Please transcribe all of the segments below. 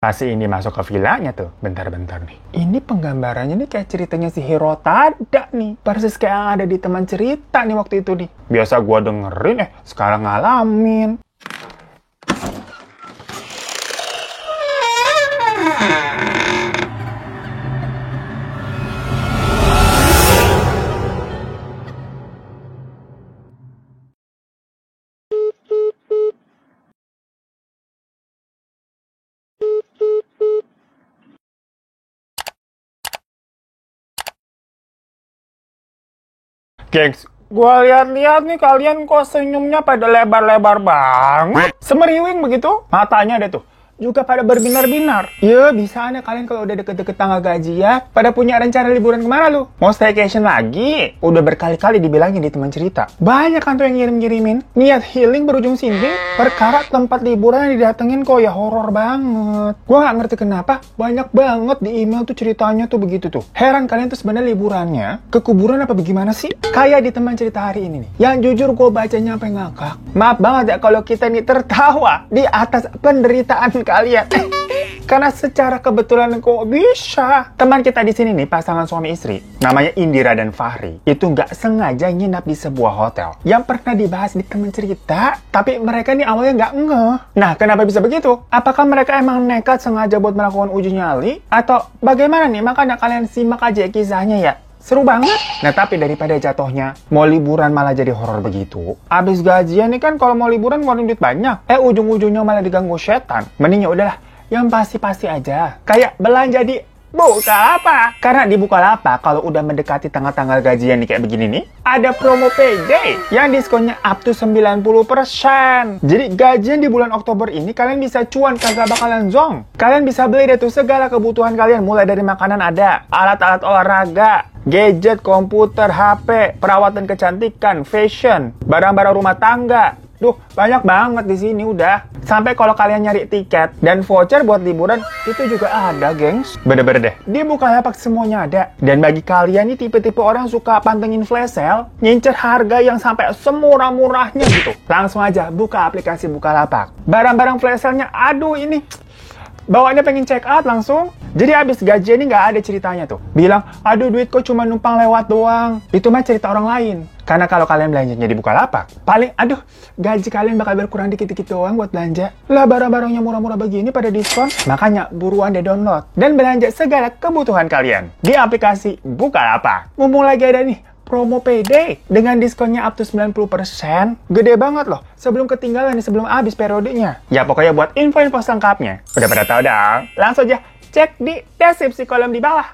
Pasti ini masuk ke villanya tuh. Bentar-bentar nih. Ini penggambarannya nih kayak ceritanya si Hirotada nih. Persis kayak yang ada di teman cerita nih waktu itu nih. Biasa gua dengerin, sekarang ngalamin. Gengs, gua lihat-lihat nih kalian kok senyumnya pada lebar-lebar banget. Semeriwing begitu. Matanya ada tuh. Juga pada berbinar-binar. Ya, bisa nih kalian kalau udah deket-deket tanggal gajian, pada punya rencana liburan kemana lu? Mau staycation lagi? Udah berkali-kali dibilangin di teman cerita. Banyak kan tuh yang ngirim-ngirimin. Niat healing berujung sini, perkara tempat liburan yang didatengin kok ya horor banget. Gua nggak ngerti kenapa, banyak banget di email tuh ceritanya tuh begitu tuh. Heran kalian tuh sebenarnya liburannya ke kuburan apa bagaimana sih? Kayak di teman cerita hari ini nih. Yang jujur gue bacanya sampai ngakak. Maaf banget ya kalau kita nih tertawa di atas penderitaan kalian. Karena secara kebetulan kok bisa. Teman kita di sini nih, pasangan suami istri, namanya Indira dan Fahri, itu nggak sengaja nginap di sebuah hotel yang pernah dibahas di teman cerita, tapi mereka nih awalnya nggak ngeh. Nah, kenapa bisa begitu? Apakah mereka emang nekat sengaja buat melakukan uji nyali? Atau bagaimana nih? Makanya kalian simak aja kisahnya ya. Seru banget. Nah, tapi daripada jatuhnya mau liburan malah jadi horor begitu. Abis gajian nih kan kalau mau liburan ngeluarin duit banyak. Ujung-ujungnya malah diganggu setan. Mending ya udahlah, yang pasti-pasti aja. Kayak belanja di Bukalapak. Karena di Bukalapak kalau udah mendekati tanggal-tanggal gajian nih kayak begini nih, ada promo payday yang diskonnya up to 90%. Jadi gajian di bulan Oktober ini kalian bisa cuan kagak bakalan zong. Kalian bisa beli deh tuh segala kebutuhan kalian, mulai dari makanan ada, alat-alat olahraga, gadget, komputer, HP, perawatan kecantikan, fashion, barang-barang rumah tangga. Duh, banyak banget di sini udah. Sampai kalau kalian nyari tiket dan voucher buat liburan, itu juga ada, gengs. Bener-bener deh, di Bukalapak semuanya ada. Dan bagi kalian nih tipe-tipe orang suka pantengin flash sale, ngincer harga yang sampai semurah-murahnya gitu, langsung aja buka aplikasi Bukalapak. Barang-barang flash sale-nya, aduh ini bawaannya pengen check out langsung. Jadi abis gajian ini nggak ada ceritanya tuh. Bilang, aduh duit kok cuma numpang lewat doang. Itu mah cerita orang lain. Karena kalau kalian belanjanya di Bukalapak, paling aduh gaji kalian bakal berkurang dikit-dikit doang buat belanja. Lah barang-barangnya murah-murah begini pada diskon. Makanya buruan deh download. Dan belanja segala kebutuhan kalian di aplikasi Bukalapak. Mumpung lagi ada nih promo payday dengan diskonnya up to 90%. Gede banget loh. Sebelum ketinggalan nih, sebelum habis periodenya. Ya pokoknya buat info-info lengkapnya, udah pada tahu dong. Langsung aja cek di deskripsi kolom di bawah.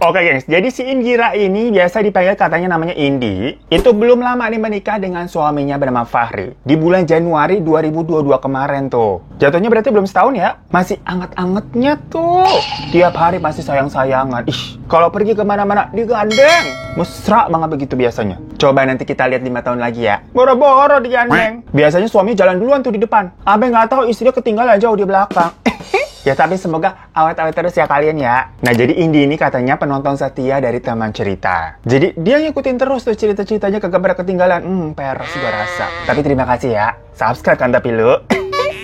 Oke gengs, jadi si Indira ini biasa dipanggil katanya namanya Indi. Itu belum lama nih menikah dengan suaminya bernama Fahri. Di bulan Januari 2022 kemarin tuh. Jatuhnya berarti belum setahun ya. Masih anget-angetnya tuh. Tiap hari masih sayang-sayangan. Ih, kalau pergi kemana-mana digandeng. Mesra banget begitu biasanya. Coba nanti kita lihat 5 tahun lagi ya. Boro-boro digandeng. Biasanya suami jalan duluan tuh di depan. Abe nggak tahu istrinya ketinggalan jauh di belakang. Ya tapi semoga awet-awet terus ya kalian ya. Nah jadi Indi ini katanya penonton setia dari teman cerita. Jadi dia ngikutin terus tuh cerita-ceritanya kagak pernah ketinggalan. Peres gua rasa. Tapi terima kasih ya. Subscribe kan tapi lu.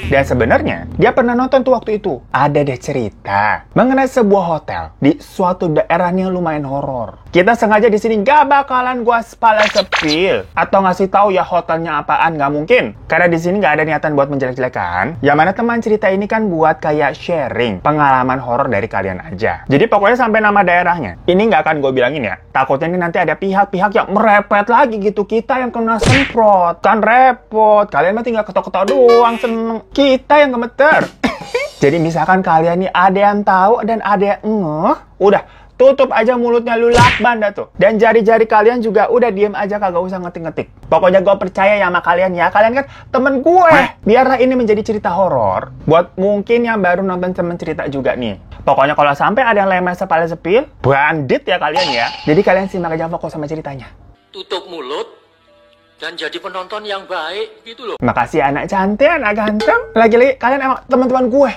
Dan sebenarnya dia pernah nonton tuh waktu itu. Ada deh cerita mengenai sebuah hotel di suatu daerah yang lumayan horor. Kita sengaja di sini gak bakalan gua sepil atau ngasih tahu ya hotelnya apaan, nggak mungkin. Karena di sini nggak ada niatan buat menjelek-jelekan. Yang mana teman cerita ini kan buat kayak sharing pengalaman horor dari kalian aja. Jadi pokoknya sampai nama daerahnya ini nggak akan gue bilangin ya. Takutnya ini nanti ada pihak-pihak yang merepet lagi gitu. Kita yang kena semprot kan repot. Kalian mah tinggal ketok-ketok doang seneng. Kita yang gemeter. Jadi misalkan kalian nih ada yang tahu dan ada yang ngeh, udah tutup aja mulutnya lu lakban dah tuh. Dan jari-jari kalian juga udah diem aja kagak usah ngetik-ngetik. Pokoknya gue percaya ya sama kalian ya. Kalian kan temen gue. Biarlah ini menjadi cerita horor buat mungkin yang baru nonton temen cerita juga nih. Pokoknya kalau sampai ada yang lemes sepala sepil, bandit ya kalian ya. Jadi kalian simak aja fokus sama ceritanya. Tutup mulut, dan jadi penonton yang baik gitu loh. Makasih anak cantik, anak ganteng. Lagi-lagi kalian emang teman-teman gue,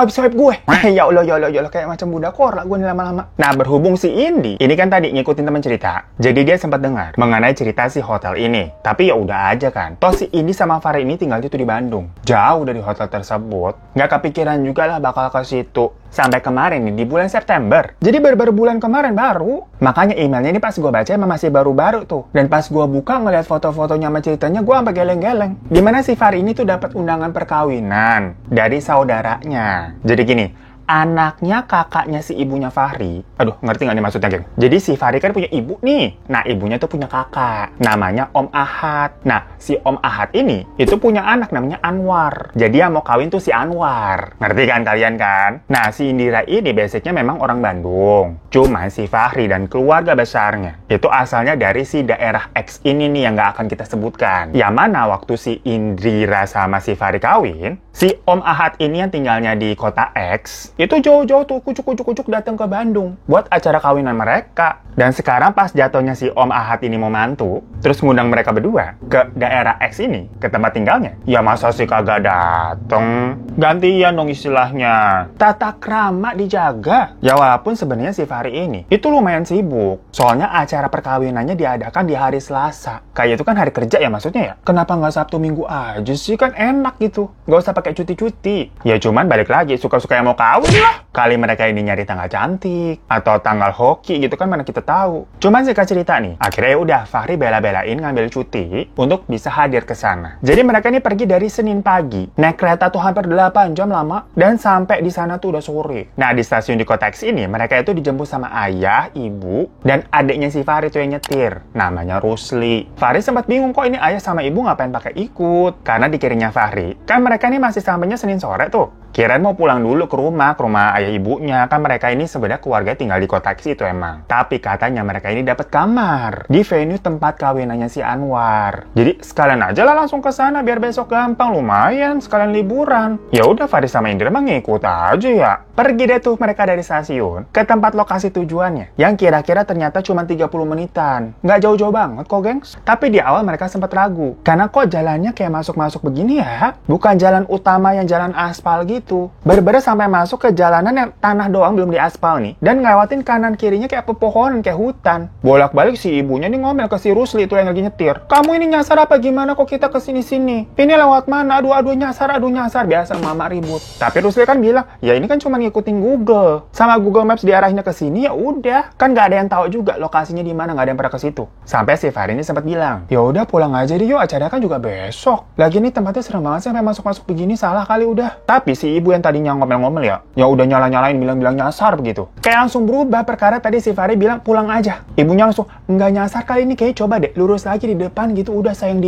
swipe gue. Ya Allah, ya Allah, ya Allah, kayak macam budak korlak gue nih lama-lama. Nah, berhubung si Indi, ini kan tadi ngikutin teman cerita, jadi dia sempat dengar mengenai cerita si hotel ini. Tapi ya udah aja kan, toh si Indi sama Fahri ini tinggal itu di Bandung, jauh dari hotel tersebut. Nggak kepikiran juga lah bakal ke situ. Sampai kemarin nih, di bulan September. Jadi baru bulan kemarin baru. Makanya emailnya ini pas gue baca emang masih baru-baru tuh. Dan pas gue buka ngeliat foto-fotonya sama ceritanya, gue sampai geleng-geleng. Dimana si Fahri ini tuh dapat undangan perkawinan dari saudaranya. Jadi gini, anaknya kakaknya si ibunya Fahri. Aduh, ngerti nggak nih maksudnya, geng? Jadi si Fahri kan punya ibu nih. Nah, ibunya tuh punya kakak. Namanya Om Ahad. Nah, si Om Ahad ini, itu punya anak namanya Anwar. Jadi yang mau kawin tuh si Anwar. Ngerti kan kalian kan? Nah, si Indira ini basicnya memang orang Bandung. Cuma si Fahri dan keluarga besarnya, itu asalnya dari si daerah X ini nih yang nggak akan kita sebutkan. Yang mana waktu si Indira sama si Fahri kawin, si Om Ahad ini yang tinggalnya di kota X, itu jauh-jauh tuh kucuk-kucuk datang ke Bandung buat acara kawinan mereka. Dan sekarang pas jatuhnya si Om Ahad ini mau mantu, terus ngundang mereka berdua ke daerah X ini, ke tempat tinggalnya. Ya masa sih kagak dateng? Gantian dong istilahnya. Tata krama dijaga. Ya walaupun sebenarnya si Fahri ini itu lumayan sibuk. Soalnya acara perkawinannya diadakan di hari Selasa. Kayak itu kan hari kerja ya maksudnya ya. Kenapa nggak Sabtu Minggu aja sih? Kan enak gitu. Nggak usah pakai cuti-cuti. Ya cuman balik lagi, suka-suka yang mau kawin lah. Kali mereka ini nyari tanggal cantik atau tanggal hoki gitu kan, mana kita tahu. Cuman singkat cerita nih, akhirnya udah Fahri bela-belain ngambil cuti untuk bisa hadir ke sana. Jadi mereka ini pergi dari Senin pagi, naik kereta tuh hampir 8 jam lama, dan sampai di sana tuh udah sore. Nah, di stasiun di kota X ini mereka itu dijemput sama ayah, ibu, dan adiknya si Fahri tuh yang nyetir, namanya Rusli. Fahri sempat bingung kok ini ayah sama ibu ngapain pakai ikut, karena dikirinya Fahri kan mereka ini masih sampainya Senin sore tuh. Kirain mau pulang dulu ke rumah ayah ibunya. Kan mereka ini sebenarnya keluarga tinggal di kota X itu emang. Tapi katanya mereka ini dapat kamar di venue tempat kawinannya si Anwar. Jadi sekalian aja lah langsung ke sana biar besok gampang, lumayan sekalian liburan. Ya udah Fahri sama Indra mah ngikut aja ya. Pergi deh tuh mereka dari stasiun ke tempat lokasi tujuannya, yang kira-kira ternyata cuma 30 menitan. Nggak jauh-jauh banget kok, gengs. Tapi di awal mereka sempat ragu. Karena kok jalannya kayak masuk-masuk begini ya? Bukan jalan utama yang jalan aspal gitu. Bener-bener sampai masuk ke jalanan yang tanah doang belum diaspal nih. Dan ngelewatin kanan kirinya kayak pepohonan, kayak hutan. Bolak-balik si ibunya nih ngomel ke si Rusli itu yang lagi nyetir. Kamu ini nyasar apa gimana kok kita kesini-sini? Ini lewat mana? Aduh nyasar. Biasa mama ribut. Tapi Rusli kan bilang, ya ini kan cuma ngikutin Google. Sama Google Maps diarahinnya ke sini ya udah. Kan nggak ada yang tahu juga lokasinya di mana, nggak ada yang pernah ke situ. Sampai si Fahri ini sempat bilang, ya udah pulang aja deh yuk, acara kan juga besok. Lagi nih tempatnya serem banget sampai masuk-masuk begini, salah kali udah. Tapi si ibu yang tadinya ngomel-ngomel ya udah nyala-nyalain bilang-bilang nyasar begitu. Kayak langsung berubah perkara tadi si Fahri bilang pulang aja. Ibunya langsung, nggak nyasar kali ini, kayak coba deh lurus lagi di depan gitu, udah sayang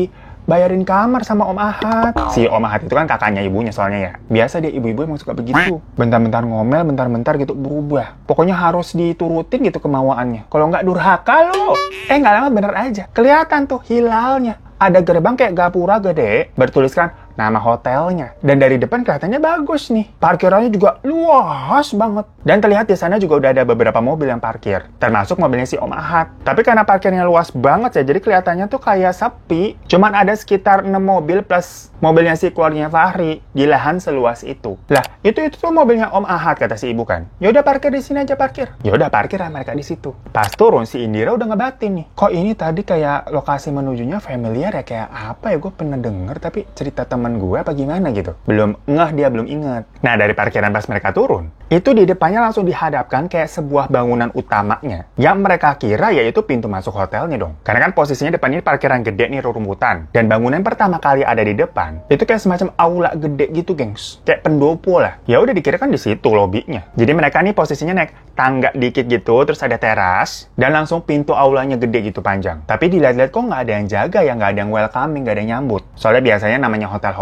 bayarin kamar sama Om Ahad. Si Om Ahad itu kan kakaknya ibunya soalnya ya. Biasa dia ibu-ibu emang suka begitu. Bentar-bentar ngomel, bentar-bentar gitu berubah. Pokoknya harus diturutin gitu kemauannya. Kalau nggak durhaka lo. Nggak lama bener aja. Kelihatan tuh hilalnya. Ada gerbang kayak gapura gede, bertuliskan nama hotelnya. Dan dari depan kelihatannya bagus nih. Parkirannya juga luas banget. Dan terlihat di sana juga udah ada beberapa mobil yang parkir. Termasuk mobilnya si Om Ahad. Tapi karena parkirnya luas banget ya, jadi kelihatannya tuh kayak sepi. Cuman ada sekitar 6 mobil plus mobilnya si keluarganya Fahri di lahan seluas itu. Lah, itu tuh mobilnya Om Ahad kata si ibu kan. Ya udah parkir di sini aja parkir. Ya udah parkir lah mereka di situ. Pas turun si Indira udah ngebatin nih. Kok ini tadi kayak lokasi menujunya familiar ya, kayak apa ya, gue pernah denger tapi cerita teman gue apa gimana gitu. Belum dia belum inget. Nah, dari parkiran pas mereka turun, itu di depannya langsung dihadapkan kayak sebuah bangunan utamanya yang mereka kira yaitu pintu masuk hotelnya dong. Karena kan posisinya depan ini parkiran gede nih, rumputan. Dan bangunan pertama kali ada di depan itu kayak semacam aula gede gitu, gengs. Kayak pendopo lah. Ya udah dikira kan di situ lobinya. Jadi mereka nih posisinya naik tangga dikit gitu, terus ada teras dan langsung pintu aulanya gede gitu panjang. Tapi dilihat-lihat kok nggak ada yang jaga ya, nggak ada yang welcoming, nggak ada yang nyambut. Soalnya biasanya namanya hotel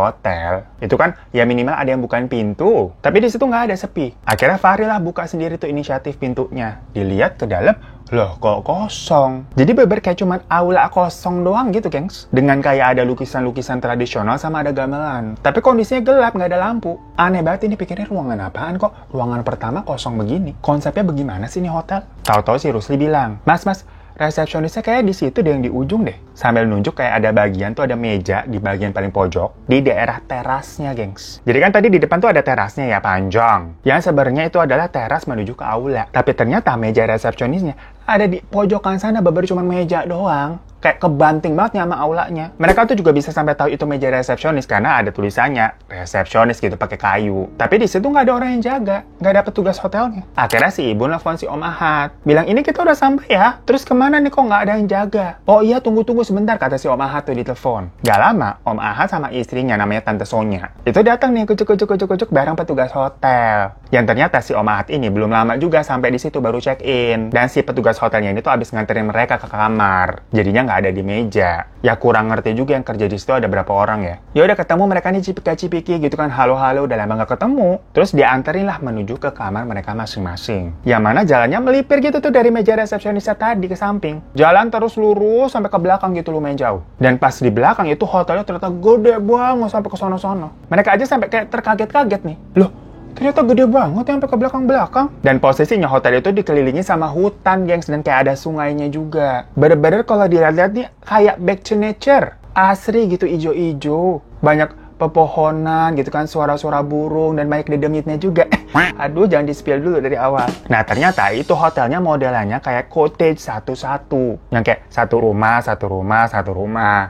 itu kan ya minimal ada yang bukain pintu. Tapi di situ nggak ada, sepi. Akhirnya Fahri lah buka sendiri tuh inisiatif pintunya. Dilihat ke dalam, loh kok kosong. Jadi beber kayak cuman aula kosong doang gitu, gengs. Dengan kayak ada lukisan-lukisan tradisional sama ada gamelan. Tapi kondisinya gelap, nggak ada lampu. Aneh banget ini, pikirnya ruangan apaan kok. Ruangan pertama kosong begini. Konsepnya bagaimana sih ini hotel? Tahu-tahu si Rusli bilang, Mas, resepsionisnya kayak di situ deh, yang di ujung deh. Sambil nunjuk kayak ada bagian tuh, ada meja di bagian paling pojok di daerah terasnya, gengs. Jadi kan tadi di depan tuh ada terasnya ya, panjang. Yang sebenarnya itu adalah teras menuju ke aula. Tapi ternyata meja resepsionisnya ada di pojokan sana, beber cuma meja doang. Kayak kebanting banget sama aulanya. Mereka tuh juga bisa sampai tahu itu meja resepsionis karena ada tulisannya resepsionis gitu pakai kayu. Tapi di situ nggak ada orang yang jaga, nggak ada petugas hotelnya. Akhirnya si ibu nelfon si Om Ahad, bilang ini kita udah sampai ya. Terus kemana nih kok nggak ada yang jaga? Oh iya tunggu sebentar, kata si Om Ahad tuh di telepon. Gak lama Om Ahad sama istrinya namanya Tante Sonya itu datang nih kucuk bareng petugas hotel. Yang ternyata si Om Ahad ini belum lama juga sampai di situ, baru check in. Dan si petugas hotelnya ini tuh abis nganterin mereka ke kamar. Jadinya nggak ada di meja. Ya kurang ngerti juga yang kerja di situ ada berapa orang ya. Ya udah ketemu mereka nih cipika-cipiki gitu kan, halo udah lama nggak ketemu. Terus dianterin lah menuju ke kamar mereka masing-masing. Yang mana jalannya melipir gitu tuh dari meja resepsionisnya tadi ke samping. Jalan terus lurus sampai ke belakang gitu lumayan jauh. Dan pas di belakang itu hotelnya ternyata gede banget sampai ke sono-sono. Mereka aja sampai kayak terkaget-kaget nih. Loh, ternyata gede banget ya sampai ke belakang-belakang. Dan posisinya hotel itu dikelilingi sama hutan, gengs, dan kayak ada sungainya juga. Bener-bener kalau dilihat-lihat nih kayak back to nature. Asri gitu, ijo-ijo. Banyak pepohonan gitu kan, suara-suara burung, dan banyak dedengitnya juga. Aduh, jangan di-spill dulu dari awal. Nah, ternyata itu hotelnya modelannya kayak cottage satu-satu. Yang kayak satu rumah.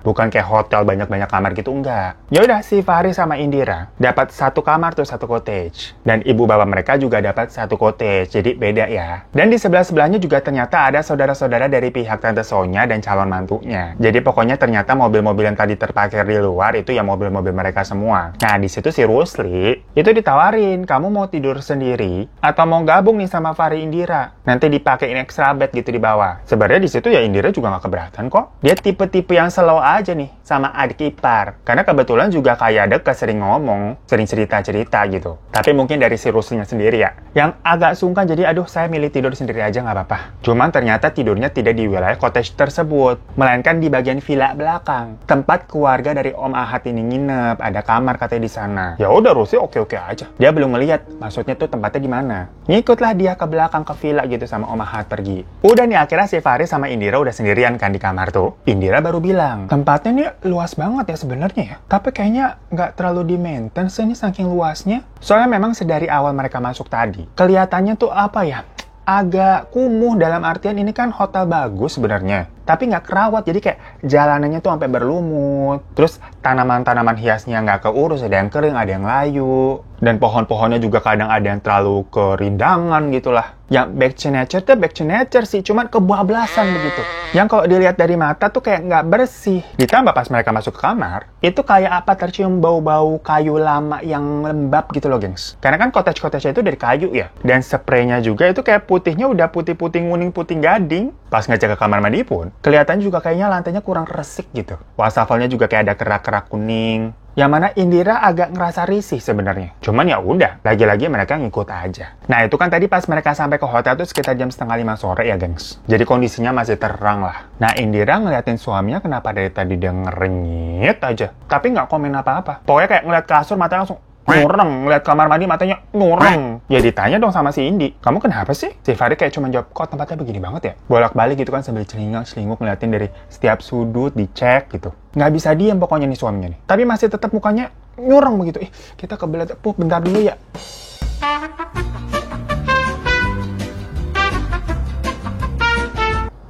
Bukan kayak hotel banyak-banyak kamar gitu, enggak. Ya udah, si Fahri sama Indira dapat satu kamar tuh, satu cottage. Dan ibu bapak mereka juga dapat satu cottage. Jadi beda ya. Dan di sebelah-sebelahnya juga ternyata ada saudara-saudara dari pihak Tante Sonya dan calon mantunya. Jadi pokoknya ternyata mobil-mobil yang tadi terparkir di luar itu ya mobil-mobil mereka semua. Nah, di situ si Rusli itu ditawarin, kamu mau tidur sendiri atau mau gabung nih sama Fahri Indira? Nanti dipakein extra bed gitu di bawah. Sebenarnya di situ ya Indira juga nggak keberatan kok. Dia tipe-tipe yang slow aja nih sama adik ipar. Karena kebetulan juga kayak deket, sering ngomong, sering cerita-cerita gitu. Tapi mungkin dari si Ruslinya sendiri ya, yang agak sungkan, jadi aduh saya milih tidur sendiri aja nggak apa-apa. Cuman ternyata tidurnya tidak di wilayah cottage tersebut, melainkan di bagian villa belakang. Tempat keluarga dari Om Ahad ini nginep, ada kamar katanya di sana. Ya udah, Rusli oke-oke aja. Dia belum ngeliat maksudnya tuh tempatnya di mana. Ngikutlah dia ke belakang ke villa gitu sama Om Ahad pergi. Udah nih akhirnya si Fahri sama Indira udah sendirian kan di kamar tuh. Indira baru bilang, tempatnya nih luas banget ya sebenarnya ya. Tapi kayaknya nggak terlalu di-maintenance ini saking luasnya. Soalnya memang sedari awal mereka masuk tadi, kelihatannya tuh apa ya, agak kumuh, dalam artian ini kan hotel bagus sebenarnya, tapi nggak kerawat. Jadi kayak jalanannya tuh sampai berlumut. Terus tanaman-tanaman hiasnya nggak keurus, ada yang kering, ada yang layu. Dan pohon-pohonnya juga kadang ada yang terlalu kerindangan gitulah. Yang back to nature sih, cuman kebablasan begitu. Yang kalau dilihat dari mata tuh kayak nggak bersih. Ditambah pas mereka masuk ke kamar, itu kayak apa, tercium bau-bau kayu lama yang lembab gitu loh, gengs. Karena kan cottage-cottage itu dari kayu ya. Dan spraynya juga itu kayak putihnya udah putih-putih nguning, putih gading. Pas ngecek ke kamar mandi pun, kelihatan juga kayaknya lantainya kurang resik gitu. Wastafelnya juga kayak ada kerak-kerak kuning. Yang mana Indira agak ngerasa risih sebenarnya. Cuman ya udah, lagi-lagi mereka ngikut aja. Nah itu kan tadi pas mereka sampai ke hotel tuh sekitar jam 4:30 sore ya, gengs. Jadi kondisinya masih terang lah. Nah Indira ngeliatin suaminya kenapa dari tadi dia ngerenyit aja. Tapi nggak komen apa-apa. Pokoknya kayak ngeliat kasur matanya langsung ngureng, ngeliat kamar mandi matanya ngureng. Ya ditanya dong sama si Indi, kamu kenapa sih? Si Fahri kayak cuma jawab, kok tempatnya begini banget ya? Bolak-balik gitu kan sambil celingak-celinguk ngeliatin dari setiap sudut, dicek gitu. Nggak bisa diem pokoknya nih suaminya nih. Tapi masih tetap mukanya ngureng begitu. Kita kebelet, bentar dulu ya.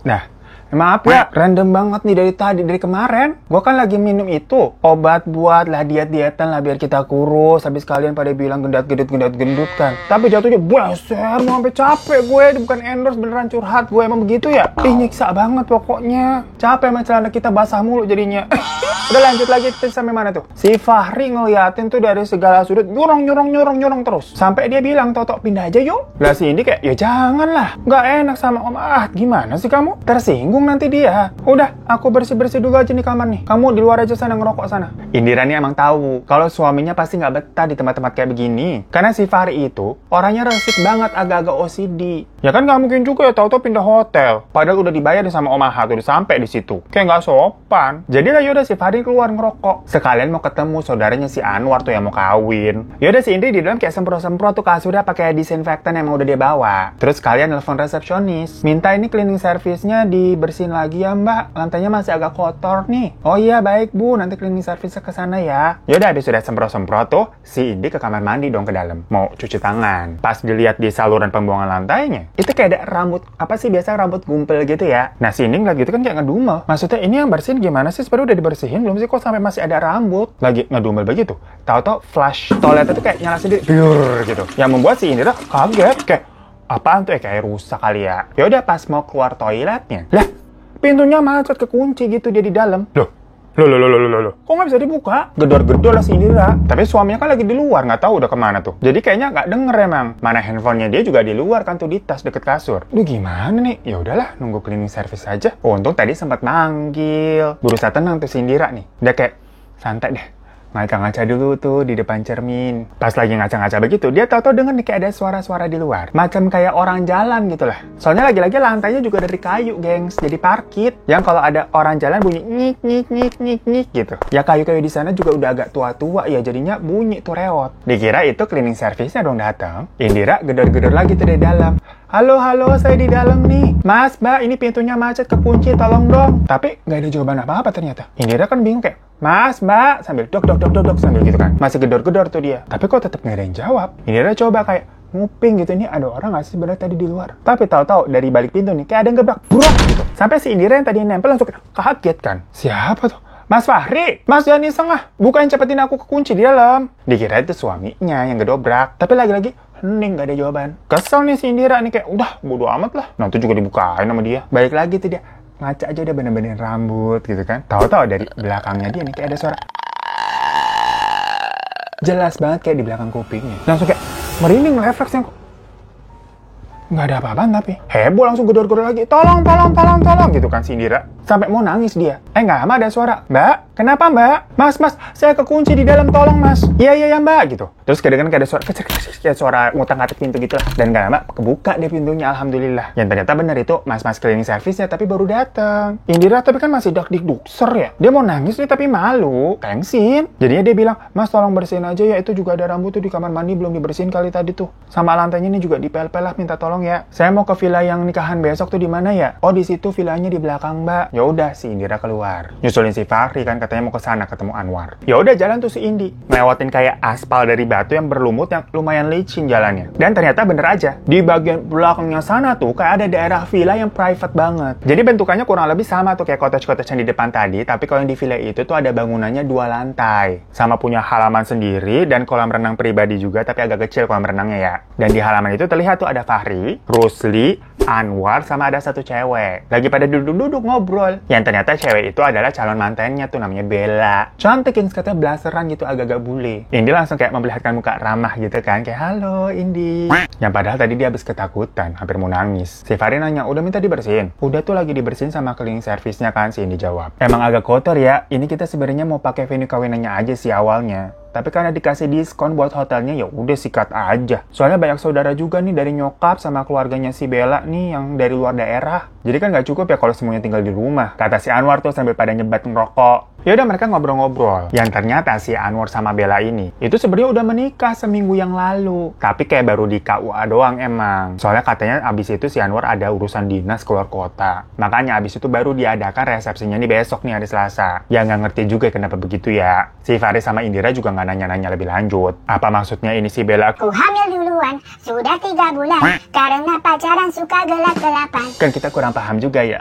Nah, maaf ya, random banget nih dari tadi, Gue kan lagi minum itu, obat buat lah diet-dietan lah biar kita kurus. Habis kalian pada bilang gendut kan. Tapi jatuhnya beser, mau sampai capek gue. Ini bukan endorse, beneran curhat gue, emang begitu ya? Nyiksa banget pokoknya. Capek sama celana kita basah mulu jadinya. Udah lanjut lagi, kita sampai mana tuh? Si Fahri ngeliatin tuh dari segala sudut, nyorong terus. Sampai dia bilang, Toto pindah aja yuk. Lah si Indi kayak, ya jangan lah. Nggak enak sama Om Ahad. Gimana sih kamu? Tersinggung nanti dia. Udah, aku bersih-bersih dulu aja nih kamar nih. Kamu di luar aja sana ngerokok sana. Indira nih emang tahu kalau suaminya pasti nggak betah di tempat-tempat kayak begini. Karena si Fahri itu orangnya resik banget, agak-agak OCD. Ya kan nggak mungkin juga ya tahu-tahu pindah hotel. Padahal udah dibayar sama Om Ahad, udah sampai di situ. Kayak nggak sopan. Jadi lah yaudah si Fahri keluar ngerokok. Sekalian mau ketemu saudaranya si Anwar tuh yang mau kawin. Yaudah si Indri di dalam kayak semprot-semprot tuh kasurnya pakai disinfektan yang udah dia bawa. Terus kalian nelfon resepsionis, minta ini cleaning service-nya dibersihin lagi ya mbak, lantainya masih agak kotor nih. Oh iya baik bu, nanti cleaning service ke sana ya. Yaudah habis sudah semprot-semprot tuh, si Indi ke kamar mandi dong ke dalam, mau cuci tangan. Pas dilihat di saluran pembuangan lantainya, itu kayak ada rambut, apa sih biasa rambut gumpel gitu ya. Nah si Indi ngeliat gitu kan kayak ngedumel. Maksudnya ini yang bersihin gimana sih, sebenarnya udah dibersihin belum sih kok sampai masih ada rambut? Lagi ngedumel begitu, tahu-tahu flash toilet itu kayak nyala sendiri, blur gitu. Yang membuat si Indira kaget, kayak apaan tuh kayak rusak kali ya. Ya udah pas mau keluar toiletnya, lah pintunya macet kekunci gitu dia di dalam. Loh, kok nggak bisa dibuka? Gedor-gedor lah si Indira. Tapi suaminya kan lagi di luar, nggak tahu udah kemana tuh. Jadi kayaknya nggak denger emang. Mana handphonenya dia juga di luar kan tuh di tas deket kasur. Duh gimana nih? Ya udahlah, nunggu cleaning service aja. Oh, untung tadi sempat manggil. Berusaha tenang tuh si Indira nih. Udah kayak santai deh. Ngaca-ngaca dulu tuh di depan cermin. Pas lagi ngaca-ngaca begitu, dia tahu-tahu denger nih kayak ada suara-suara di luar. Macam kayak orang jalan gitu lah. Soalnya lagi-lagi lantainya juga dari kayu, gengs. Jadi parkit. Yang kalau ada orang jalan bunyi nyik gitu. Ya kayu-kayu di sana juga udah agak tua-tua ya, jadinya bunyi tuh reot. Dikira itu cleaning service-nya dong datang. Indira gedor-gedor lagi tuh dari dalam. Halo, saya di dalam nih. Mas, mbak, ini pintunya macet kekunci, tolong dong. Tapi nggak ada jawaban apa-apa ternyata. Indira kan bingung kayak, Mas, mbak, sambil dok, sambil gitu kan. Masih gedor-gedor tuh dia. Tapi kok tetap nggak ada yang jawab. Indira coba kayak nguping gitu, ini ada orang nggak sih sebenarnya tadi di luar. Tapi tahu-tahu dari balik pintu nih, kayak ada yang gebrak, burak gitu. Sampai si Indira yang tadi nempel langsung kaget kan. Siapa tuh? Mas Fahri, Mas jangan iseng ah. Bukain cepetin aku kekunci di dalam. Dikira itu suaminya yang gedobrak. Tapi lagi-lagi, hening gak ada jawaban. Kesel nih si Indira nih kayak, udah bodo amat lah. Nanti juga dibukain sama dia. Balik lagi tuh dia, ngaca aja udah bener-bener rambut gitu kan. Tahu-tahu dari belakangnya dia nih kayak ada suara. Jelas banget kayak di belakang kupingnya. Langsung kayak merinding refleks yang nggak ada apa-apaan tapi. Heboh langsung gedor-gedor lagi. Tolong gitu kan si Indira. Sampai mau nangis dia. Nggak lama ada suara. Mbak, kenapa mbak? Mas, saya kekunci di dalam, tolong mas. Iya mbak gitu. Terus kadang ada suara kayak suara ngutang-ngatik pintu gitu lah. Dan nggak lama kebuka deh pintunya, alhamdulillah. Yang ternyata bener itu mas cleaning service-nya tapi baru datang. Indira tapi kan masih dak-dik-dukser ya. Dia mau nangis nih tapi malu. Tengsin. Jadinya dia bilang, mas tolong bersihin aja ya. Itu juga ada rambut tuh di kamar mandi belum dibersihin kali tadi tuh. Sama lantainya ini juga dipel-pel lah, minta tolong ya. Saya mau ke villa yang nikahan besok tuh di mana ya? Oh di situ villanya di belakang mbak. Ya udah si Indira keluar. Nyusulin si Fahri kan katanya mau ke sana ketemu Anwar. Ya udah jalan tuh si Indi. Ngelewatin kayak aspal dari batu yang berlumut yang lumayan licin jalannya. Dan ternyata bener aja. Di bagian belakangnya sana tuh kayak ada daerah villa yang private banget. Jadi bentukannya kurang lebih sama tuh kayak cottage-cottage yang di depan tadi. Tapi kalau yang di villa itu tuh ada bangunannya 2 lantai. Sama punya halaman sendiri dan kolam renang pribadi juga. Tapi agak kecil kolam renangnya ya. Dan di halaman itu terlihat tuh ada Fahri, Rusli, Anwar, sama ada satu cewek. Lagi pada duduk-duduk ngobrol. Yang ternyata cewek itu adalah calon mantannya tuh namanya Bella. Cantik yang katanya blaseran gitu, agak-agak bule. Indi langsung kayak memperlihatkan muka ramah gitu kan. Kayak halo Indi. Yang padahal tadi dia habis ketakutan, hampir mau nangis. Si Fahri nanya, udah minta dibersihin? Udah tuh lagi dibersihin sama cleaning service-nya kan, si Indi jawab. Emang agak kotor ya. Ini kita sebenarnya mau pakai venue kawinannya aja sih awalnya. Tapi karena dikasih diskon buat hotelnya ya udah sikat aja. Soalnya banyak saudara juga nih dari nyokap sama keluarganya si Bella nih yang dari luar daerah. Jadi kan nggak cukup ya kalau semuanya tinggal di rumah. Kata si Anwar tuh sambil pada nyebat ngerokok. Ya udah mereka ngobrol-ngobrol. Yang ternyata si Anwar sama Bella ini itu sebenarnya udah menikah seminggu yang lalu. Tapi kayak baru di KUA doang emang. Soalnya katanya abis itu si Anwar ada urusan dinas keluar kota. Makanya abis itu baru diadakan resepsinya nih besok nih hari Selasa. Ya nggak ngerti juga kenapa begitu ya. Si Fahri sama Indira juga nggak nanya-nanya lebih lanjut. Apa maksudnya ini si Bella? Aku hamil duluan, sudah 3 bulan. Karena pacaran suka gelap-gelapan. Kan kita kurang paham juga ya.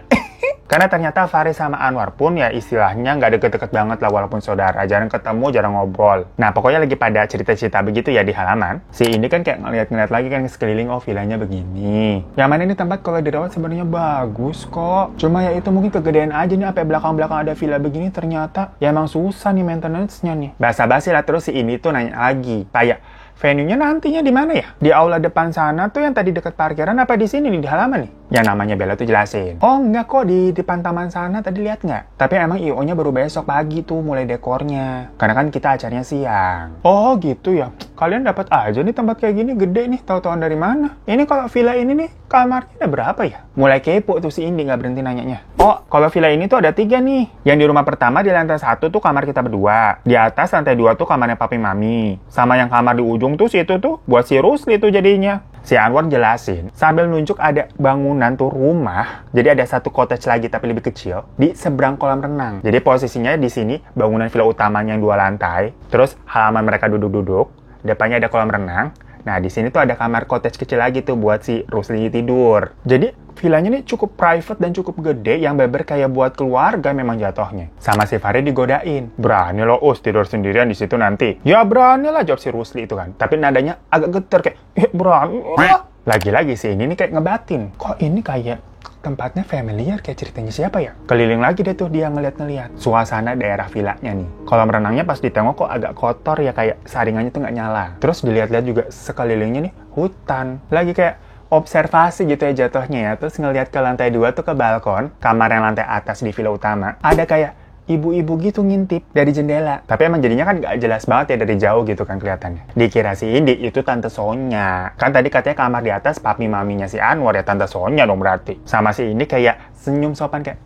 Karena ternyata Fahri sama Anwar pun ya istilahnya nggak deket-deket banget lah walaupun saudara. Jarang ketemu, jarang ngobrol. Nah pokoknya lagi pada cerita-cerita begitu ya di halaman. Si Indi kan kayak ngeliat-ngeliat lagi kan sekeliling, oh villanya begini. Yang mana ini tempat kalau dirawat sebenarnya bagus kok. Cuma ya itu mungkin kegedean aja nih sampai belakang-belakang ada villa begini ternyata. Ya emang susah nih maintenance-nya nih. Basa-basi lah terus si Indi tuh nanya lagi. Kayak venue-nya nantinya di mana ya? Di aula depan sana tuh yang tadi deket parkiran apa di sini nih di halaman nih? Yang namanya Bella tuh jelasin. Oh enggak kok di depan taman sana tadi lihat nggak? Tapi emang IO-nya baru besok pagi tuh mulai dekornya. Karena kan kita acaranya siang. Oh gitu ya. Kalian dapat aja nih tempat kayak gini gede nih. Tahu-tahuan dari mana? Ini kalau villa ini nih kamarnya ada berapa ya? Mulai kepo tuh si Indi nggak berhenti nanyanya. Oh kalau villa ini tuh ada 3 nih. Yang di rumah pertama di lantai 1 tuh kamar kita berdua. Di atas lantai 2 tuh kamarnya papi mami. Sama yang kamar di ujung tuh situ tuh buat si Rusli tuh jadinya. Si Anwar jelasin sambil nunjuk ada bangunan tuh rumah. Jadi ada satu cottage lagi tapi lebih kecil di seberang kolam renang. Jadi posisinya di sini bangunan villa utamanya yang 2 lantai. Terus halaman mereka duduk-duduk. Depannya ada kolam renang. Nah, di sini tuh ada kamar cottage kecil lagi tuh buat si Rusli tidur. Jadi, villanya ini cukup private dan cukup gede yang beber kayak buat keluarga memang jatuhnya. Sama si Fahri digodain. Berani lo, Us, tidur sendirian di situ nanti. Ya berani lah, jawab si Rusli itu kan. Tapi nadanya agak getar kayak, berani lah. Lagi-lagi sih ini nih kayak ngebatin. Kok ini kayak tempatnya familiar kayak ceritanya siapa ya? Keliling lagi deh tuh dia ngeliat-ngeliat suasana daerah villanya nih. Kolam renangnya pas ditengok kok agak kotor ya, kayak saringannya tuh nggak nyala. Terus dilihat-lihat juga sekelilingnya nih hutan. Lagi kayak observasi gitu ya jatuhnya ya. Terus ngeliat ke lantai 2 tuh ke balkon, kamar yang lantai atas di villa utama. Ada kayak ibu-ibu gitu ngintip dari jendela. Tapi emang jadinya kan gak jelas banget ya dari jauh gitu kan kelihatannya. Dikira si Indi itu Tante Sonya. Kan tadi katanya kamar di atas papi maminya si Anwar ya, Tante Sonya dong berarti. Sama si Indi kayak senyum sopan kayak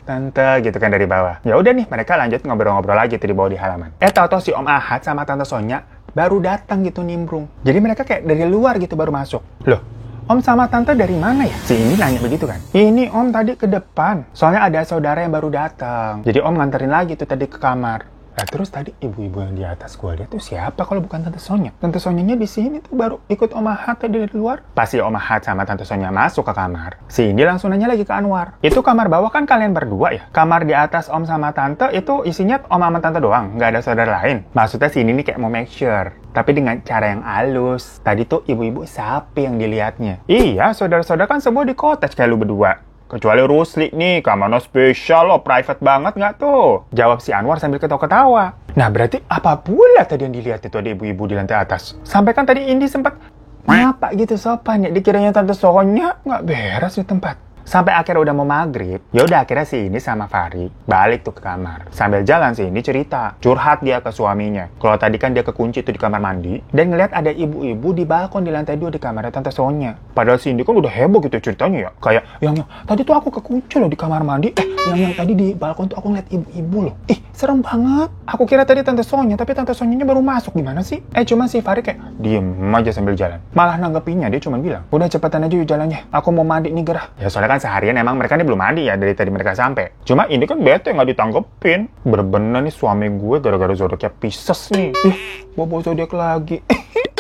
Tante gitu kan dari bawah. Ya udah nih mereka lanjut ngobrol-ngobrol lagi tuh di bawah di halaman. Tahu-tahu si Om Ahad sama Tante Sonya baru datang gitu nimbrung. Jadi mereka kayak dari luar gitu baru masuk. Loh, Om sama Tante dari mana ya? Si ini nanya begitu kan. Ini Om tadi ke depan. Soalnya ada saudara yang baru datang. Jadi Om nganterin lagi tuh tadi ke kamar. Nah terus tadi ibu-ibu yang di atas gua lihat tuh siapa kalau bukan Tante Sonya? Tante Sonyanya di sini tuh baru ikut Om Ahad tadi dari luar. Pas si Om Ahad sama Tante Sonya masuk ke kamar, si Indi langsung nanya lagi ke Anwar. Itu kamar bawah kan kalian berdua ya? Kamar di atas Om sama Tante itu isinya Om sama Tante doang, nggak ada saudara lain? Maksudnya si Indi nih kayak mau make sure. Tapi dengan cara yang halus. Tadi tuh ibu-ibu sapi yang dilihatnya. Iya, saudara-saudara kan semua di cottage kayak lu berdua. Kecuali Rusli nih, kamarnya spesial loh, private banget nggak tuh? Jawab si Anwar sambil ketawa-ketawa. Nah berarti apa pula tadi yang dilihat itu ada ibu-ibu di lantai atas? Sampai kan tadi Indi sempat ngapa gitu sopan ya, dikiranya Tante Sonya nggak beres di tempat. Sampai akhirnya udah mau maghrib, ya udah akhirnya si Indi sama Fahri balik tuh ke kamar. Sambil jalan si Indi cerita, curhat dia ke suaminya. Kalau tadi kan dia kekunci tuh di kamar mandi dan ngeliat ada ibu-ibu di balkon di lantai 2 di kamarnya Tante Sonya. Padahal si Indi kan udah heboh gitu ceritanya ya. Kayak, yang tadi tuh aku kekunci loh di kamar mandi. Yang tadi di balkon tuh aku ngeliat ibu-ibu loh. Serem banget. Aku kira tadi Tante Sonya, tapi Tante Sonyanya baru masuk. Gimana sih? Cuma si Fahri kayak diem aja sambil jalan. Malah nanggepinnya dia cuma bilang, udah cepetan aja yuk jalannya. Aku mau mandi nih gerah. Ya soalnya kan seharian emang mereka nih belum mandi ya dari tadi mereka sampai. Cuma ini kan bete nggak ditanggepin. Bener-bener nih suami gue gara-gara zodiaknya Pisces nih. Bobo zodiak lagi.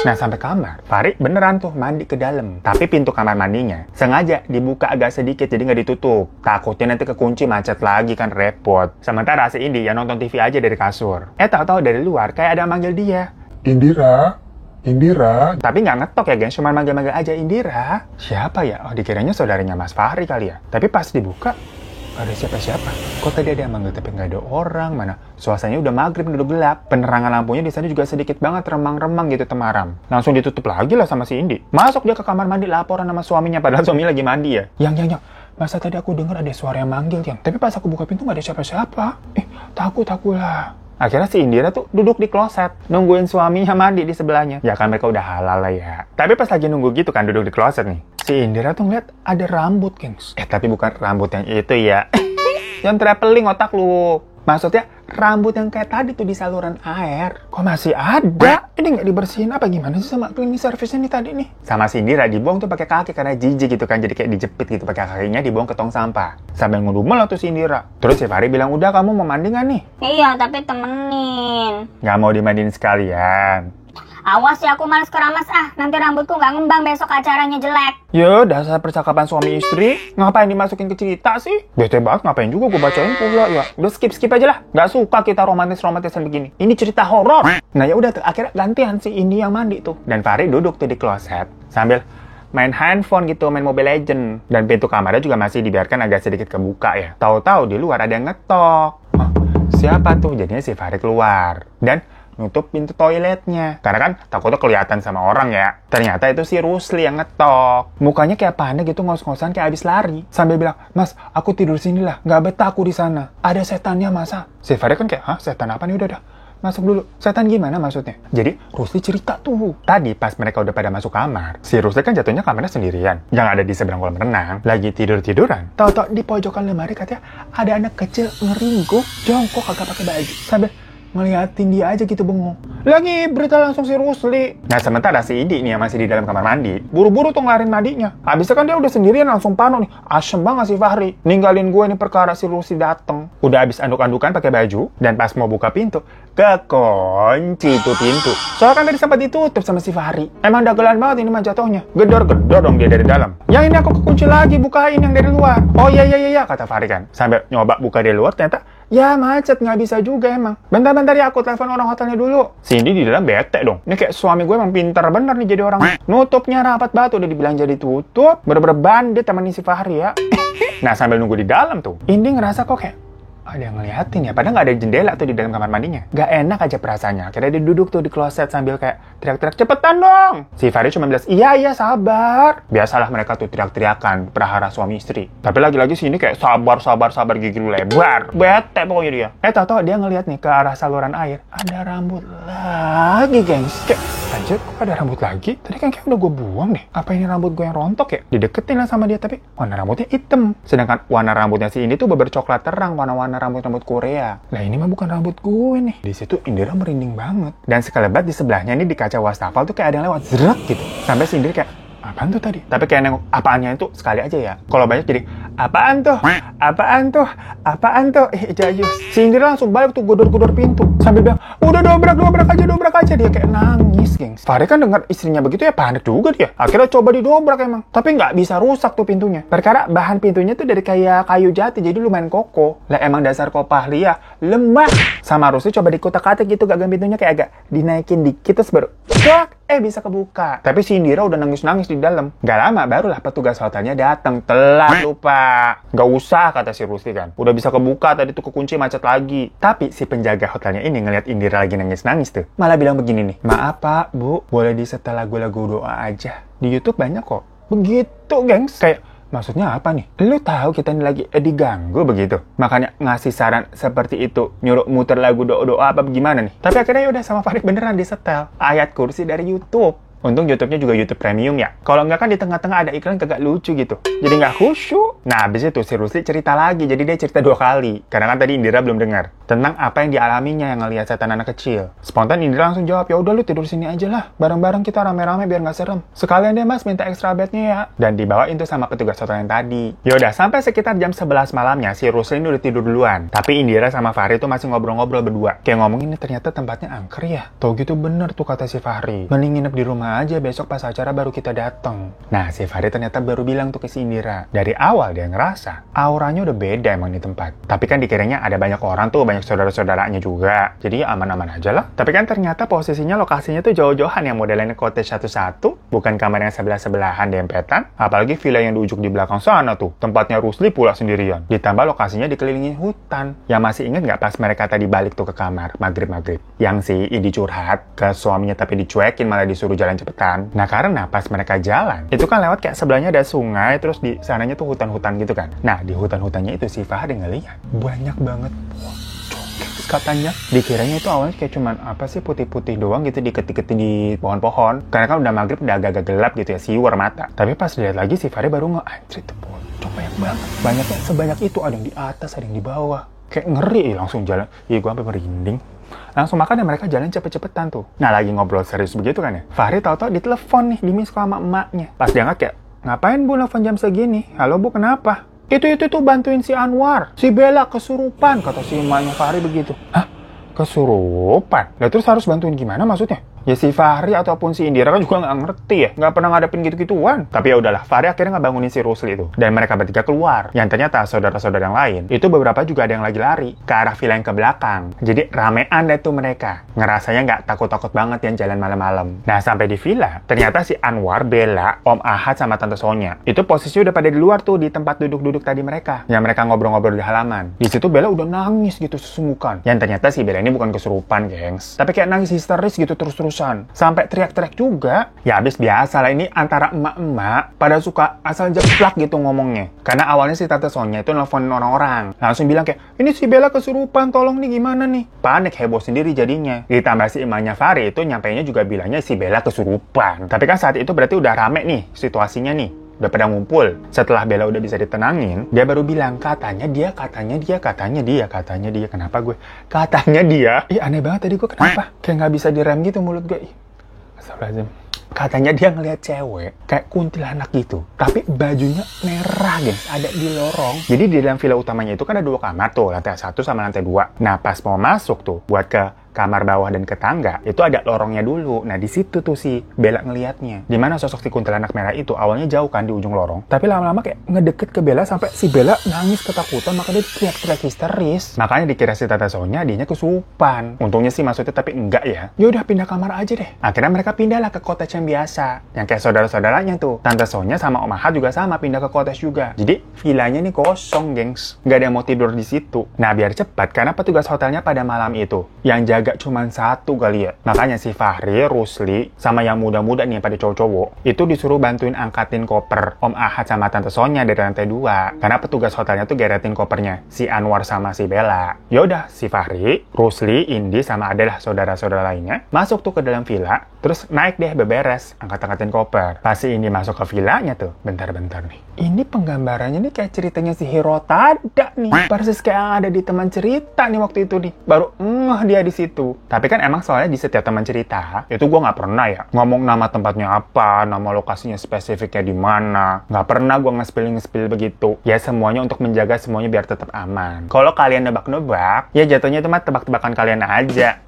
Nah sampai kamar, Fahri beneran tuh mandi ke dalam. Tapi pintu kamar mandinya sengaja dibuka agak sedikit jadi nggak ditutup. Takutnya nanti kekunci macet lagi kan repot. Sementara si Indi ya nonton TV aja dari kasur. Tahu-tahu dari luar kayak ada yang manggil dia. Indira. Tapi nggak ngetok ya gengs, cuma manggil-manggil aja Indira. Siapa ya? Oh dikiranya saudaranya Mas Fahri kali ya. Tapi pas dibuka, gak ada siapa-siapa. Kok tadi ada yang manggil tapi nggak ada orang? Mana? Suasananya udah maghrib, udah gelap. Penerangan lampunya di sana juga sedikit banget remang-remang gitu temaram. Langsung ditutup lagi lah sama si Indi. Masuk dia ke kamar mandi laporan sama suaminya, padahal suaminya lagi mandi ya. Yang. Masa tadi aku dengar ada suara yang manggil yang. Tapi pas aku buka pintu nggak ada siapa-siapa. Takut aku lah. Akhirnya si Indira tuh duduk di kloset, nungguin suaminya mandi di sebelahnya. Ya kan mereka udah halal lah ya. Tapi pas lagi nunggu gitu kan duduk di kloset nih, si Indira tuh ngeliat ada rambut, gengs. Tapi bukan rambut yang itu ya. Yang traveling otak lu. Maksudnya rambut yang kayak tadi tuh di saluran air. Kok masih ada? Ini nggak dibersihin apa gimana sih sama cleaning service nih tadi nih? Sama si Indira dibuang tuh pakai kaki karena jijik gitu kan. Jadi kayak dijepit gitu pakai kakinya dibuang ke tong sampah. Sambil ngedumel tuh si Indira. Terus si Fahri bilang, udah kamu mau mandi nggak nih? Iya, tapi temenin. Nggak mau dimandiin sekalian. Awas ya, aku males keramas nanti rambutku nggak ngembang besok acaranya jelek. Ya, dasar percakapan suami istri. Ngapain dimasukin ke cerita sih? Bete banget, ngapain juga gue bacain pula ya. Udah skip aja lah. Nggak suka kita romantisan begini. Ini cerita horor. Nah ya udah, akhirnya gantian si Indi yang mandi tuh. Dan Fahri duduk tuh di kloset sambil main handphone gitu, main Mobile Legend. Dan pintu kamarnya juga masih dibiarkan agak sedikit kebuka ya. Tahu-tahu di luar ada yang ngetok. Siapa tuh? Jadinya si Fahri keluar. Dan nutup pintu toiletnya. Karena kan takutnya kelihatan sama orang ya. Ternyata itu si Rusli yang ngetok. Mukanya kayak panik gitu, ngos-ngosan kayak abis lari. Sambil bilang, Mas, aku tidur sini lah. Nggak betah aku di sana. Ada setannya masa? Si Fahri kan kayak, hah setan apa nih? Udah. Masuk dulu. Setan gimana maksudnya? Jadi Rusli cerita tuh. Tadi pas mereka udah pada masuk kamar, si Rusli kan jatuhnya kamarnya sendirian. Yang ada di seberang kolam renang. Lagi tidur-tiduran. Tahu-tahu di pojokan lemari katanya ada anak kecil ngeringkuh. Jongkok kagak pakai baju. Sambil ngeliatin dia aja gitu bengong. Lagi berita langsung si Rusli. Nah sementara si Idi nih yang masih di dalam kamar mandi, buru-buru tuh ngelarin mandinya. Habisnya kan dia udah sendirian langsung pano nih. Asem banget si Fahri. Ninggalin gue nih perkara si Rusli dateng. Udah habis anduk-andukan pakai baju, dan pas mau buka pintu, kekunci tuh pintu. Soalnya kan tadi sempat ditutup sama si Fahri. Emang dagelan banget ini mah jatuhnya. Gedor-gedor dong dia dari dalam. Yang ini aku kekunci lagi, bukain yang dari luar. Oh iya kata Fahri kan. Sambil nyoba buka dari luar ternyata ya macet, nggak bisa juga emang. Bentar ya aku telepon orang hotelnya dulu. Cindy di dalam bete dong. Ini kayak suami gue emang pintar bener nih jadi orang. Nutupnya rapat banget, udah dibilang jadi tutup. Bener-bener bandit temenin si Fahri ya. Nah sambil nunggu di dalam tuh, Indi ngerasa kok kayak ada yang ngeliatin ya, padahal nggak ada jendela tuh di dalam kamar mandinya. Gak enak aja perasaannya. Akhirnya dia duduk tuh di kloset sambil kayak teriak-teriak, cepetan dong! Si Fahri cuma bilang, iya sabar. Biasalah mereka tuh teriak-teriakan, perahara suami istri. Tapi lagi-lagi sini kayak sabar, gigi lu lebar. Bete pokoknya dia. Tau-tau dia ngeliat nih ke arah saluran air. Ada rambut lagi, gengs. Kayak, anjir kok ada rambut lagi? Tadi kan kayak udah gue buang deh. Apa ini rambut gue yang rontok ya? Dideketin lah sama dia, tapi warna rambutnya hitam. Sedangkan warna rambutnya si ini tuh bercoklat terang, warna-warna rambut Korea. Lah ini mah bukan rambut gue nih. Di situ Indira merinding banget. Dan sekelebat di sebelahnya nih di kaca wastafel tuh kayak ada yang lewat zerak gitu. Sampai si Indira kayak, apaan tuh tadi? Tapi kayak nengok apaannya itu sekali aja ya. Kalau banyak jadi, apaan tuh? Jayus. Si Indira langsung balik tuh godor-godor pintu. Sambil bilang, udah dobrak aja. Dia kayak nangis, gengs. Fahri kan dengar istrinya begitu ya panik juga dia. Akhirnya coba didobrak emang. Tapi nggak bisa rusak tuh pintunya. Perkara bahan pintunya tuh dari kayak kayu jati, jadi lumayan kokoh. Lah emang dasar Kopahli ya lemah. Sama Rusli coba dikutak-katik gitu, gagang pintunya kayak agak dinaikin dikit terus baru bisa kebuka. Tapi si Indira udah nangis-nangis di dalam. Gak lama barulah petugas hotelnya datang. Telat lupa. Gak usah kata si Rusli kan. Udah bisa kebuka tadi tuh kekunci macet lagi. Tapi si penjaga hotelnya ini ngeliat Indira lagi nangis-nangis tuh. Malah bilang begini nih. Maaf pak, bu. Boleh disetel lagu-lagu doa aja. Di YouTube banyak kok. Begitu gengs. Kayak maksudnya apa nih? Lu tahu kita ini lagi diganggu begitu. Makanya ngasih saran seperti itu. Nyuruh muter lagu doa-doa apa gimana nih? Tapi akhirnya udah sama Farid beneran disetel. Ayat kursi dari YouTube. Untung YouTube-nya juga YouTube Premium ya. Kalau nggak kan di tengah-tengah ada iklan kagak lucu gitu. Jadi nggak khusyuk. Nah, habis itu si Rusli cerita lagi. Jadi dia cerita 2 kali. Karena kan tadi Indira belum dengar. Tentang apa yang dialaminya yang ngelihat setan anak kecil. Spontan Indira langsung jawab, ya udah lu tidur sini aja lah. Bareng-bareng kita rame-rame biar nggak serem. Sekalian deh mas minta extra bednya ya. Dan dibawain tuh sama petugas hotel yang tadi. Yaudah, sampai sekitar jam 11 malamnya si Rusli ini udah tidur duluan. Tapi Indira sama Fahri tuh masih ngobrol-ngobrol berdua. Kayak ngomong ini ternyata tempatnya angker ya. Tuh gitu bener tuh kata si Fahri. Mending nginep di rumah aja, besok pas acara baru kita datang. Nah, si Fahri ternyata baru bilang tuh ke si Indira. Dari awal dia ngerasa auranya udah beda emang di tempat. Tapi kan dikiranya ada banyak orang tuh, banyak saudara-saudaranya juga. Jadi ya aman-aman aja lah. Tapi kan ternyata posisinya lokasinya tuh jauh-jauhan yang modelnya cottage satu-satu. Bukan kamar yang sebelah-sebelahan dempetan. Apalagi villa yang di ujung di belakang sana tuh. Tempatnya Rusli pula sendirian. Ditambah lokasinya dikelilingi hutan. Yang masih inget nggak pas mereka tadi balik tuh ke kamar maghrib-maghrib? Yang si Idi curhat ke suaminya tapi dicuekin malah disuruh jalan cepetan. Nah karena pas mereka jalan, itu kan lewat kayak sebelahnya ada sungai, terus di sananya tuh hutan-hutan gitu kan. Nah di hutan-hutannya itu si Fahri ngeliat banyak banget katanya. Dikiranya itu awalnya kayak cuman apa sih putih-putih doang gitu diketik-ketik di pohon-pohon. Karena kan udah maghrib udah agak-agak gelap gitu ya, siwar mata. Tapi pas lihat lagi si Fahri baru anjir itu pocong banyak banget. Banyaknya sebanyak itu, ada yang di atas, ada yang di bawah. Kayak ngeri langsung jalan. Iya gue sampai merinding. Langsung makan dan mereka jalan cepet-cepetan tuh. Nah lagi ngobrol serius begitu kan ya. Fahri tahu-tahu ditelepon nih, di miss call sama emaknya. Pas diangkat kayak, ngapain bu nelfon jam segini? Halo bu kenapa? Itu bantuin si Anwar. Si Bella kesurupan, kata si emaknya Fahri begitu. Hah? Kesurupan? Lah terus harus bantuin gimana maksudnya? Ya si Fahri ataupun si Indira kan juga nggak ngerti ya. Nggak pernah ngadepin gitu-gituan. Tapi ya udahlah, Fahri akhirnya ngebangunin si Rusli itu. Dan mereka bertiga keluar. Yang ternyata saudara-saudara yang lain, itu beberapa juga ada yang lagi lari ke arah villa yang ke belakang. Jadi ramean deh tuh mereka. Ngerasanya nggak takut-takut banget yang jalan malam-malam. Nah sampai di villa, ternyata si Anwar, Bella, Om Ahad sama Tante Sonya itu posisi udah pada di luar tuh di tempat duduk-duduk tadi mereka. Yang mereka ngobrol-ngobrol di halaman. Di situ Bella udah nangis gitu sesunggukan. Yang ternyata si Bella ini bukan kesurupan, gengs. Tapi kayak nangis histeris gitu terus-terusan. Sampai teriak-teriak juga. Ya habis biasa lah, ini antara emak-emak pada suka asal jeplak gitu ngomongnya. Karena awalnya si Tante Sonya itu nelfon orang-orang. Langsung bilang kayak, ini si Bella kesurupan, tolong nih gimana nih. Panik heboh sendiri jadinya. Ditambah si emaknya Fahri itu nyampainya juga bilangnya si Bella kesurupan. Tapi kan saat itu berarti udah rame nih situasinya nih. udah pada ngumpul. Setelah Bella udah bisa ditenangin, dia baru bilang, katanya dia. Kenapa gue? Katanya dia. Ih, aneh banget tadi gue, kenapa? Kayak nggak bisa direm gitu mulut gue. Ih, astagfirullahaladzim. Katanya dia ngelihat cewek kayak kuntilanak gitu, tapi bajunya merah, gengs, ada di lorong. Jadi di dalam villa utamanya itu kan ada 2 kamar tuh, lantai 1 sama lantai 2. Nah, pas mau masuk tuh buat ke kamar bawah dan ke tangga, itu ada lorongnya dulu. Nah, di situ tuh si Bella ngelihatnya. Dimana sosok si kuntilanak merah itu awalnya jauh kan di ujung lorong, tapi lama-lama kayak ngedeket ke Bella sampai si Bella nangis ketakutan, makanya dia teriak-teriak histeris. Makanya dikira si Tante Sonya dianya kesurupan. Untungnya sih maksudnya, tapi enggak ya. Ya udah pindah kamar aja deh. Akhirnya mereka pindahlah ke cottage yang biasa, yang kayak saudara-saudaranya tuh. Tante Sonya sama Om Ahad juga sama, pindah ke cottage juga. Jadi villanya ini kosong, gengs. Nggak ada yang mau tidur di situ. Nah, biar cepat, karena petugas hotelnya pada malam itu yang jaga cuman 1 kali ya. Makanya si Fahri, Rusli, sama yang muda-muda nih pada cowok-cowok, itu disuruh bantuin angkatin koper Om Ahad sama Tante Sonya dari lantai 2. Karena petugas hotelnya tuh geretin kopernya si Anwar sama si Bella. Yaudah, si Fahri, Rusli, Indi, sama adalah saudara-saudara lainnya masuk tuh ke dalam villa, terus naik deh beberes, angkat-angkatin koper. Pas si Indi masuk ke villanya tuh, bentar nih. Ini penggambarannya nih kayak ceritanya si Hirotada nih. Persis kayak yang ada di teman cerita nih waktu itu nih. Baru dia di situ. Tapi kan emang soalnya di setiap teman cerita, itu gue nggak pernah ya ngomong nama tempatnya apa, nama lokasinya spesifiknya di mana. Nggak pernah gue nge-spill begitu. Ya semuanya untuk menjaga semuanya biar tetap aman. Kalau kalian nebak-nebak, ya jatuhnya itu mah tebak-tebakan kalian aja.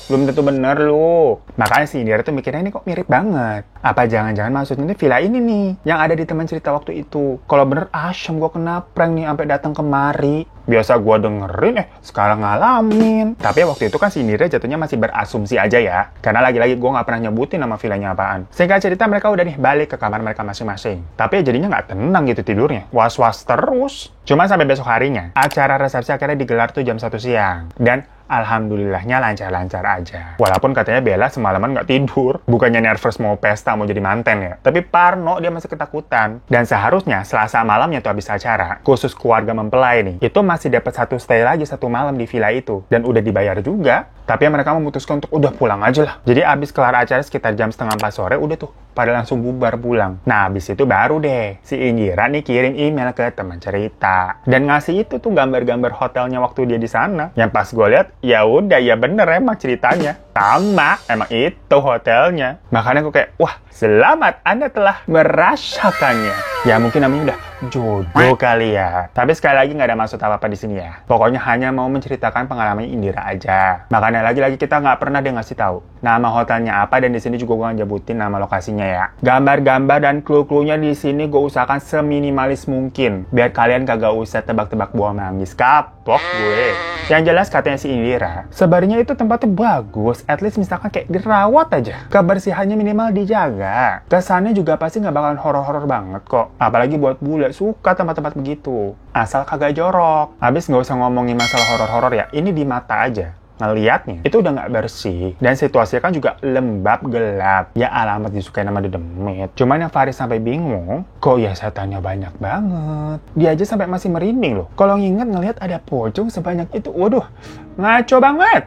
Belum tentu bener lu. Makanya si Indira tuh mikirnya ini kok mirip banget. Apa jangan-jangan maksudnya villa ini nih yang ada di teman cerita waktu itu. Kalau bener asyam gue kena prank nih sampai datang kemari. Biasa gue dengerin, sekarang ngalamin. Tapi waktu itu kan si Indira jatuhnya masih berasumsi aja ya. Karena lagi-lagi gue nggak pernah nyebutin nama villanya apaan. Singkat cerita mereka udah nih balik ke kamar mereka masing-masing. Tapi jadinya nggak tenang gitu tidurnya. Was-was terus. Cuma sampai besok harinya, acara resepsi akhirnya digelar tuh jam 1 siang. Dan alhamdulillahnya lancar-lancar aja. Walaupun katanya Bella semalaman nggak tidur. Bukannya nervous mau pesta, mau jadi manten ya. Tapi parno, dia masih ketakutan. Dan seharusnya Selasa malamnya tuh habis acara, khusus keluarga mempelai nih, itu masih dapat 1 stay lagi 1 malam di villa itu. Dan udah dibayar juga. Tapi mereka memutuskan untuk udah pulang aja lah. Jadi abis kelar acara sekitar jam 3:30 sore, udah tuh pada langsung bubar pulang. Nah, abis itu baru deh si Indira nih kirim email ke teman cerita. Dan ngasih itu tuh gambar-gambar hotelnya waktu dia di sana. Yang pas gue lihat, ya udah ya bener emang ceritanya. Sama, emang itu hotelnya. Makanya gue kayak, wah, selamat Anda telah merasakannya. Ya mungkin namanya udah jodoh kali ya. Tapi sekali lagi nggak ada maksud apa-apa di sini ya. Pokoknya hanya mau menceritakan pengalamannya Indira aja. Makanya lagi-lagi kita nggak pernah dia ngasih tahu nama hotelnya apa, dan di sini juga gue nggak nyebutin nama lokasinya ya. Gambar-gambar dan clue-cluenya di sini gue usahakan seminimalis mungkin biar kalian kagak usah tebak-tebak buah manggis. Kapok gue. Yang jelas katanya si Indira, sebenarnya itu tempatnya bagus. At least misalkan kayak dirawat aja. Kebersihannya minimal dijaga. Kesannya juga pasti nggak bakalan horor-horor banget kok. Apalagi buat bule suka tempat-tempat begitu. Asal kagak jorok. Habis nggak usah ngomongin masalah horor-horor ya. Ini di mata aja. Ngeliatnya itu udah nggak bersih, dan situasinya kan juga lembab gelap. Ya alamat disukai nama dedemit. Cuman yang Faris sampai bingung, kok ya setannya banyak banget. Dia aja sampai masih merinding loh kalau nginget ngelihat ada pocong sebanyak itu. Waduh, ngaco banget.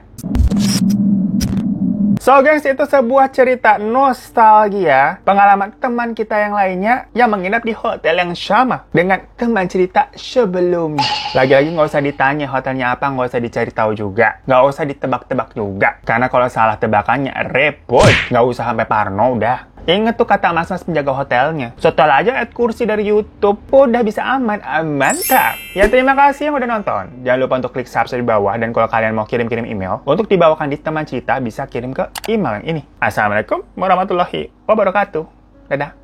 So gengs, itu sebuah cerita nostalgia pengalaman teman kita yang lainnya yang menginap di hotel yang sama dengan teman cerita sebelumnya. Lagi-lagi nggak usah ditanya hotelnya apa, nggak usah dicari tahu juga, nggak usah ditebak-tebak juga, karena kalau salah tebakannya repot. Nggak usah sampai parno udah. Ingat tuh kata mas-mas penjaga hotelnya, setelah aja add kursi dari YouTube, udah bisa aman, mantap. Ya terima kasih yang udah nonton. Jangan lupa untuk klik subscribe di bawah, dan kalau kalian mau kirim-kirim email untuk dibawakan di teman cerita, bisa kirim ke email yang ini. Assalamualaikum warahmatullahi wabarakatuh. Dadah.